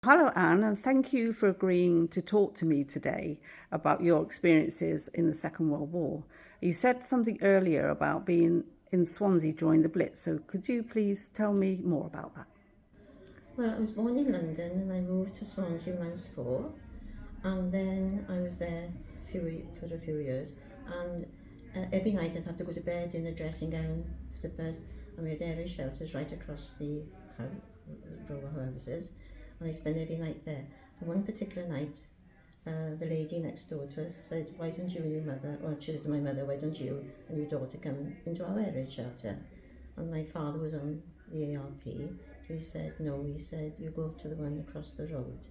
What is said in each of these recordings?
Hello, Anne, and thank you for agreeing to talk to me today about your experiences in the Second World War. You said something earlier about being in Swansea during the Blitz, so could you please tell me more about that? Well, I was born in London and I moved to Swansea when I was 4, and then I was there for a few years, and every night I'd have to go to bed in a dressing gown, slippers, and we had area shelters right across the row of houses, and I spent every night there. And one particular night, the lady next door to us said, "Why don't you and your mother," or she said to my mother, "Why don't you and your daughter come into our area shelter?" And my father was on the ARP. He said, "No," he said, "you go to the one across the road."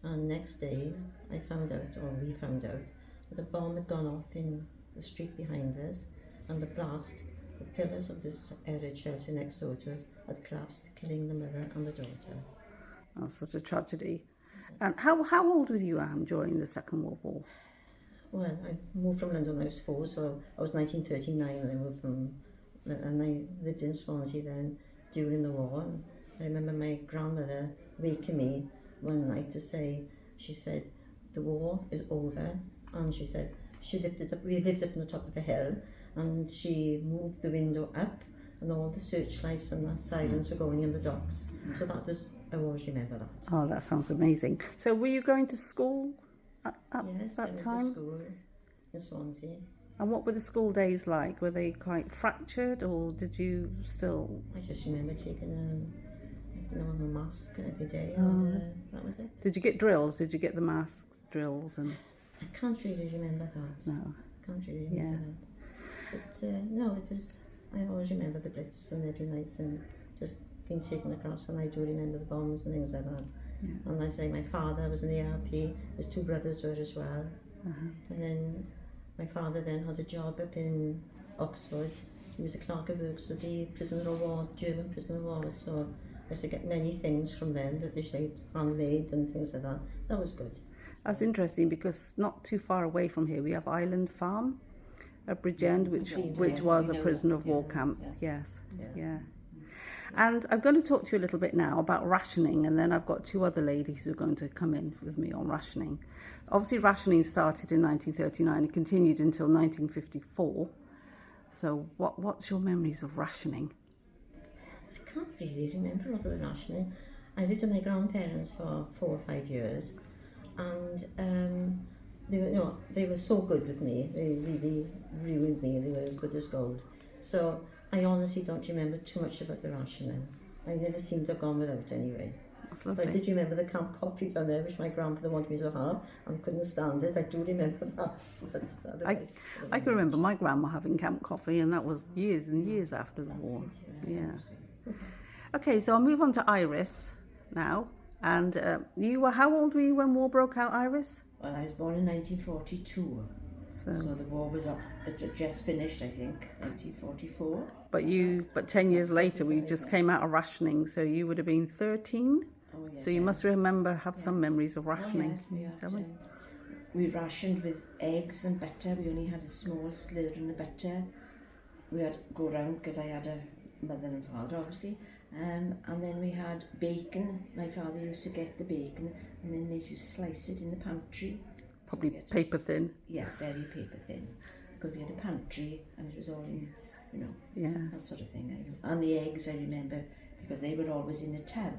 And next day, we found out, that a bomb had gone off in the street behind us, and the pillars of this area shelter next door to us had collapsed, killing the mother and the daughter. That's such a tragedy. And how old were you, Anne, during the Second World War? Well, I moved from London when I was 4, so I was 1939 when I moved and I lived in Swansea then during the war. And I remember my grandmother waking me one night to say, she said, "The war is over," and she said, we lived up on the top of a hill, and she moved the window up, and all the searchlights and the sirens were going in the docks. So I always remember that. Oh, that sounds amazing. So were you going to school at Yes, that I went time? to school in Swansea. And what were the school days like? Were they quite fractured, or did you still... I just remember taking a mask every day, and that was it. Did you get drills? Did you get the mask drills? And I can't really remember that. no. I can't really remember that. But no, it was. I always remember the Blitz and every night, and just being taken across. And I do remember the bombs and things like that. Yeah. And I say my father was in the ARP. His 2 brothers were as well. And then my father then had a job up in Oxford. He was a clerk of works for the prisoner of war, German prisoner of war. So I used to get many things from them that they say handmade and things like that. That was good. That's interesting because not too far away from here we have Island Farm at Bridgend, which was a prisoner of war camp. Yes, yeah. And I'm going to talk to you a little bit now about rationing, and then I've got 2 other ladies who are going to come in with me on rationing. Obviously, rationing started in 1939 and continued until 1954. So what's your memories of rationing? I can't really remember a lot of the rationing. I lived with my grandparents for 4 or 5 years, and they were so good with me. They really ruined me. They were as good as gold. So I honestly don't remember too much about the rationing. I never seem to have gone without anyway. That's lovely. But I did remember the camp coffee down there, which my grandfather wanted me to have, and I couldn't stand it. I do remember that. But I can remember my grandma having camp coffee, and that was years and years after the war. Yeah. Okay, so I'll move on to Iris now. And how old were you when war broke out, Iris? Well, I was born in 1942, so the war was up. It had just finished, I think, 1944. But 10 years later, we just came out of rationing, so you would have been 13. Oh, yeah, so you must have some memories of rationing. Oh, yes, we rationed with eggs and butter. We only had a small slither in the butter. We had to go round because I had a mother and father, obviously. And then we had bacon. My father used to get the bacon, and then they used to slice it in the pantry. Probably paper thin. Yeah, very paper thin. Because we had a pantry, and it was all in, that sort of thing. And the eggs, I remember, because they were always in a tub,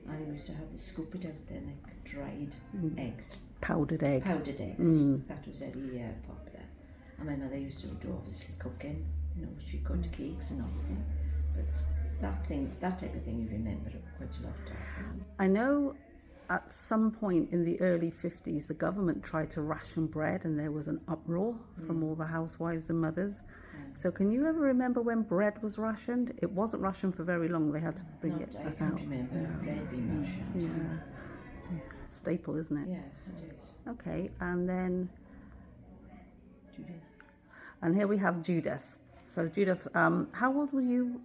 and I used to have to scoop it out there, like dried eggs. Powdered egg. Powdered eggs. That was very popular. And my mother used to do obviously cooking. She cooked cakes and everything. But that type of thing you remember quite a lot of. I know at some point in the early 50s, the government tried to ration bread, and there was an uproar from all the housewives and mothers. So can you ever remember when bread was rationed? It wasn't rationed for very long. They had to bring it back out. I can't remember bread being rationed. Yeah. Staple, isn't it? Yes, it is. Okay, and then... Judith. And here we have Judith. So Judith, how old were you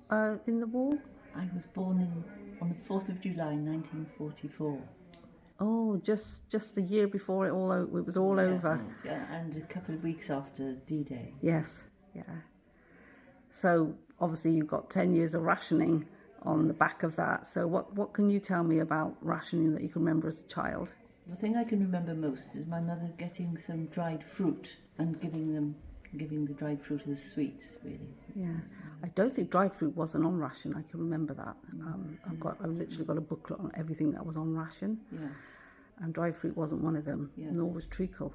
in the war? I was born on the 4th of July 1944. Oh, just the year before it was all over. Yeah, and a couple of weeks after D-Day. Yes, yeah. So obviously you got 10 years of rationing on the back of that. So what can you tell me about rationing that you can remember as a child? The thing I can remember most is my mother getting some dried fruit and giving the dried fruit as sweets, really. Yeah, I don't think dried fruit wasn't on ration. I can remember that. I've literally got a booklet on everything that was on ration, Yes. and dried fruit wasn't one of them. Yes. Nor was treacle.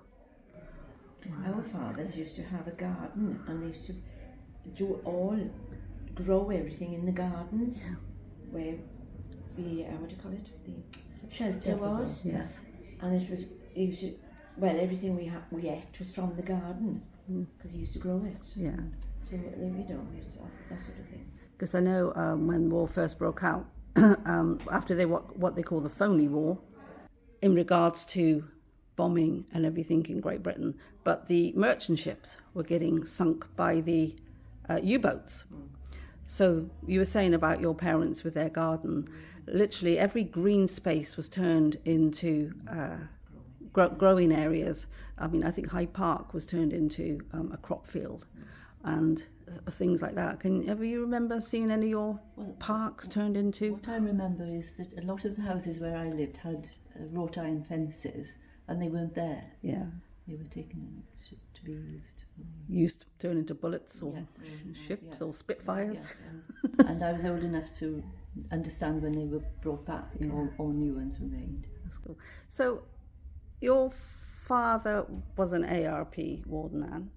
Our fathers used to have a garden, and they used to grow everything in the gardens where the what do you call it? The shelter was. Yes. And everything we ate was from the garden because he used to grow it. Yeah. So that sort of thing. Because I know when war first broke out, after what they call the phony war, in regards to bombing and everything in Great Britain, but the merchant ships were getting sunk by the U-boats. So you were saying about your parents with their garden. Literally every green space was turned into growing areas. I mean, I think Hyde Park was turned into a crop field and things like that. You remember seeing any of your parks turned into? What I remember is that a lot of the houses where I lived had wrought iron fences, and they weren't there. Yeah. They were taken to be used. Used to turn into bullets or Yes. ships or Spitfires. Yes, and I was old enough to understand when they were brought back or new ones were made. That's cool. So, your father was an ARP warden, Anne?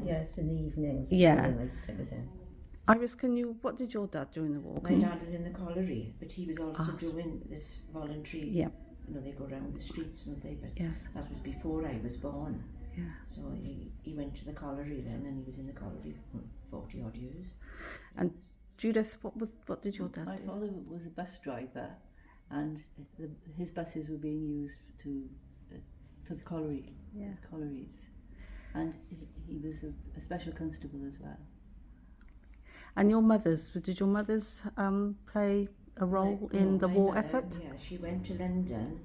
Yes, in the evenings. Yeah. When I used to go there. Iris, what did your dad do in the war? My dad was in the colliery, but he was also doing this voluntary. Yeah. You know, they go around the streets, don't they? But Yes. that was before I was born. Yeah. So he went to the colliery then, and he was in the colliery for 40 odd years. And Judith, what did your dad My do? father was a bus driver, and his buses were being used for the collieries, and he was a special constable as well. And did your mothers play a role in the My war mother, effort? Yeah, she went to London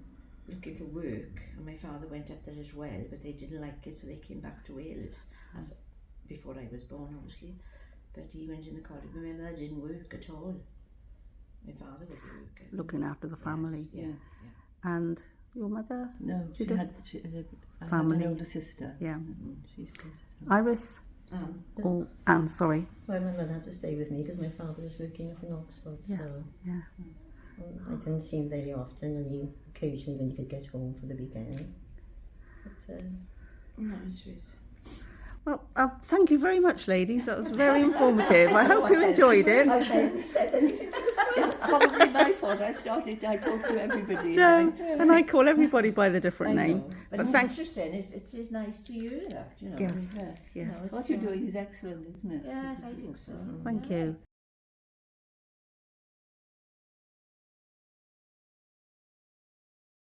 looking for work, and my father went up there as well, but they didn't like it, so they came back to Wales before I was born, obviously. But he went in the college. My mother didn't work at all. My father was a worker. Looking after the family. Yes, Yeah. And your mother? No, Judith? I Family. had an older sister. Yeah. She stayed. Iris? Anne, sorry. Well, my mother had to stay with me because my father was working up in Oxford, so Yeah. I didn't see him very often, only occasionally when you could get home for the weekend. But No, it was. Well, thank you very much, ladies. That was very informative. I hope you enjoyed it. I haven't said anything to the sweet. Probably my fault. I talked to everybody. No, and I call everybody by the different name. But But it's thanks. interesting. It is nice to hear that, you know. Yes. Yes. Yes. What you're doing is excellent, isn't it? Yes, I think so. Thank you.